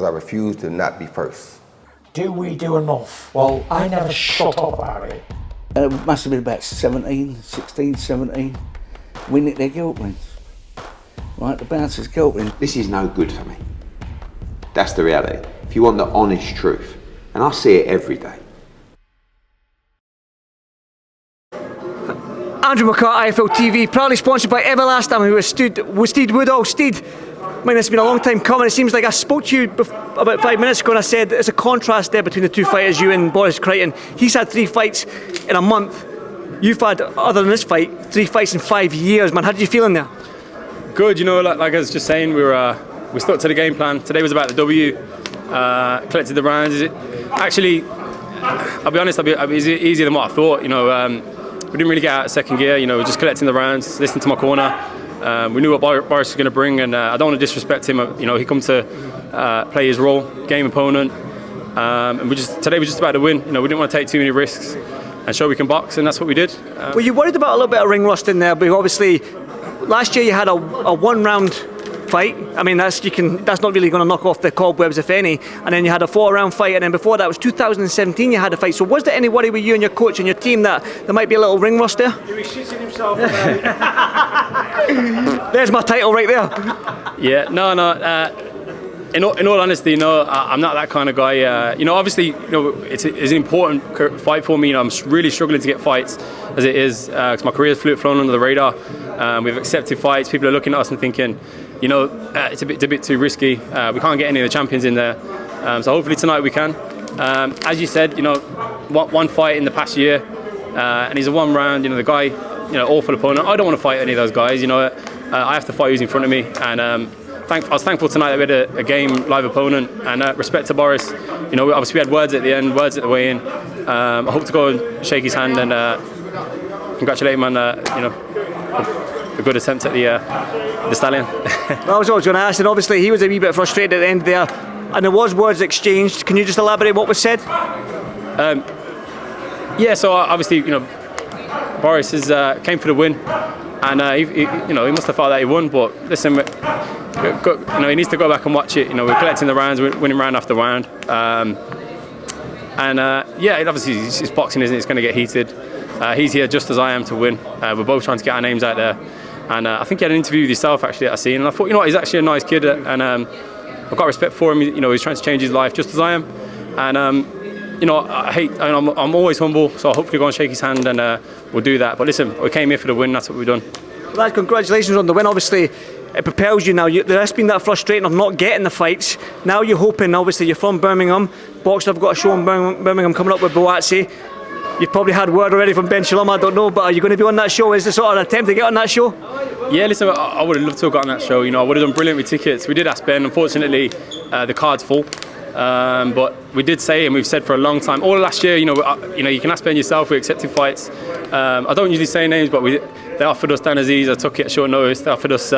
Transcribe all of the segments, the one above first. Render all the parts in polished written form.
I refuse to not be first. Do we do enough? Well, I never shut up about it. It must have been about 16, 17. We nicked their guilt rings. Right, the bouncer's guilt ring. This is no good for me. That's the reality. If you want the honest truth, and I see it every day. Andrew McCART, IFL TV, proudly sponsored by Everlast. I'm here with Steed Woodall. Steed, I mean, it's been a long time coming. It seems like I spoke to you about 5 minutes ago and I said there's a contrast there between the two fighters, you and Boris Crighton. He's had 3 fights in a month. You've had, other than this fight, 3 fights in 5 years, man. How did you feel in there? Good, you know, like I was just saying, we stuck to the game plan. Today was about the W, collected the rounds. Actually, I'll be honest, it was easier than what I thought. You know, we didn't really get out of second gear. You know, just collecting the rounds, listening to my corner. We knew what Boris was going to bring, and I don't want to disrespect him. You know, he come to play his role, game opponent, and today was just about to win. You know, we didn't want to take too many risks and show we can box, and that's what we did. Were you worried about a little bit of ring rust in there? But obviously, last year you had a 1-round fight. I mean, that's not really going to knock off the cobwebs, if any. And then you had a 4-round fight, and then before that was 2017 you had a fight. So was there any worry with you and your coach and your team that there might be a little ring rust there? He was shitting himself. There's my title right there. Yeah, no. In all honesty, you know, I'm not that kind of guy. You know, obviously, you know, it's an important fight for me. You know, I'm really struggling to get fights as it is, because my career's flown under the radar. We've accepted fights. People are looking at us and thinking, you know, it's a bit too risky. We can't get any of the champions in there. So hopefully tonight we can. As you said, you know, one fight in the past year, and he's a 1-round. You know, the guy, you know, awful opponent. I don't want to fight any of those guys. You know, I have to fight who's in front of me, and I was thankful tonight that we had a game live opponent, and respect to Boris. You know, obviously we had words at the end, words at the weigh-in. I hope to go and shake his hand and congratulate him on you know, a good attempt at the stallion. Well, I was always going to ask, and obviously he was a wee bit frustrated at the end there, and there was words exchanged. Can you just elaborate what was said? Yeah, so obviously, you know, Boris came for the win, and he you know, he must have thought that he won. But listen, you know, he needs to go back and watch it. You know, we're collecting the rounds, we're winning round after round, and yeah, obviously it's boxing, isn't it? It's going to get heated. He's here just as I am to win. We're both trying to get our names out there, and I think you had an interview with yourself actually that I seen, and I thought, you know what, he's actually a nice kid, and I've got respect for him. You know, he's trying to change his life just as I am, and you know, I'm always humble, so I'll hopefully go and shake his hand, and we'll do that. But listen, we came here for the win. That's what we've done. Well, lads, congratulations on the win. Obviously, it propels you now. There's been that frustrating of not getting the fights. Now you're hoping, obviously, you're from Birmingham. Boxer have got a show in Birmingham coming up with Boatsi. You've probably had word already from Ben Shalom, I don't know, but are you going to be on that show? Is this sort of an attempt to get on that show? Yeah, listen, I would have loved to have got on that show. You know, I would have done brilliant with tickets. We did ask Ben. Unfortunately, the card's full. But we did say, and we've said for a long time, all last year, you know, you can ask Ben yourself. We accepted fights. I don't usually say names, but they offered us Dan Aziz. I took it at short notice. They offered us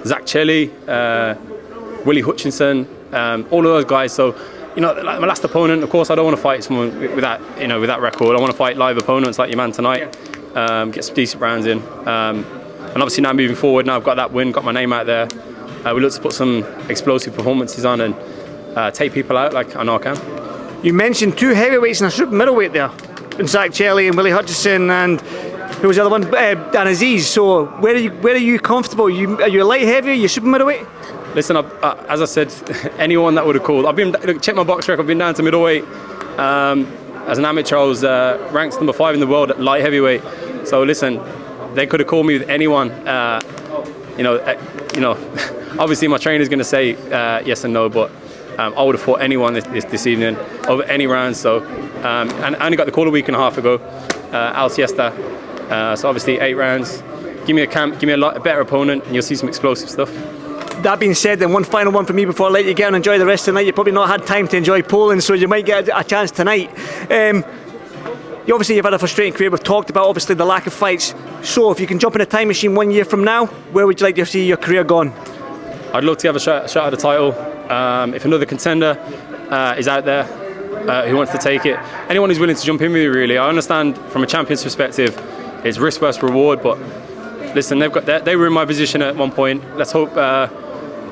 Zach Chelly, Willie Hutchinson, all of those guys. So, you know, like my last opponent, of course, I don't want to fight someone with that record. I want to fight live opponents like your man tonight, get some decent rounds in. And obviously now moving forward, now I've got that win, got my name out there. We look to put some explosive performances on and take people out like I know I can. You mentioned 2 heavyweights and a super middleweight there, in Zach Chelly and Willie Hutchinson, and who was the other one? Dan Aziz. So where are you comfortable? Are you a light heavy? Are you super middleweight? Listen, as I said, anyone that would have called. Check my box record. I've been down to middleweight. As an amateur, I was ranked number 5 in the world at light heavyweight. So listen, they could have called me with anyone. You know, obviously my trainer's going to say yes and no, but I would have fought anyone this evening over any round. So, and I only got the call a week and a half ago, Al Siesta. So obviously 8 rounds. Give me a camp, give me a better opponent, and you'll see some explosive stuff. That being said, then one final one for me before I let you go and enjoy the rest of the night. You've probably not had time to enjoy Poland, so you might get a chance tonight. You've had a frustrating career. We've talked about obviously the lack of fights. So if you can jump in a time machine 1 year from now, where would you like to see your career gone? I'd love to have a shot at the title. If another contender is out there who wants to take it, anyone who's willing to jump in with me, really. I understand from a champion's perspective, it's risk versus reward, but listen, they were in my position at one point. Let's hope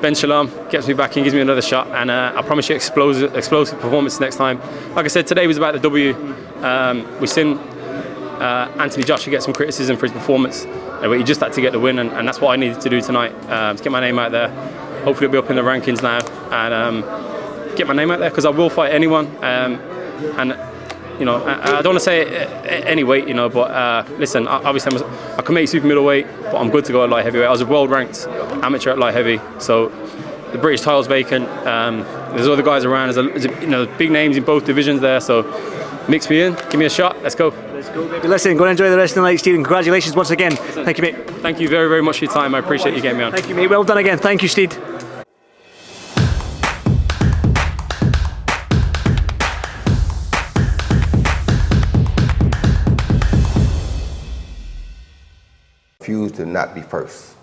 Ben Shalom gets me back in, gives me another shot, and I promise you explosive performance next time. Like I said, today was about the W. We seen Anthony Joshua get some criticism for his performance, but he just had to get the win, and that's what I needed to do tonight, to get my name out there. Hopefully it'll be up in the rankings now, and get my name out there, because I will fight anyone. And you know, I don't want to say any weight, you know, but listen, obviously I can make super middleweight, but I'm good to go at light heavyweight. I was a world ranked amateur at light heavy, so the British title's vacant. There's other guys around. There's you know, big names in both divisions there, so mix me in, give me a shot, let's go. Let's go, baby. Listen, go and enjoy the rest of the night, Steed, and congratulations once again. Thank you, mate. Thank you very, very much for your time. I appreciate you getting me on. Thank you, mate. Well done again. Thank you, Steed. Refuse to not be first.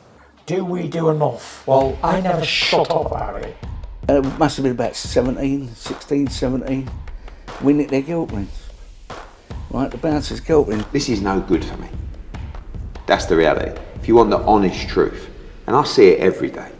Do we do enough? Well, I never shut up about it. It must have been about 16, 17. We nicked their guilt rings. Right, the bouncer's guilt ring. This is no good for me. That's the reality. If you want the honest truth, and I see it every day,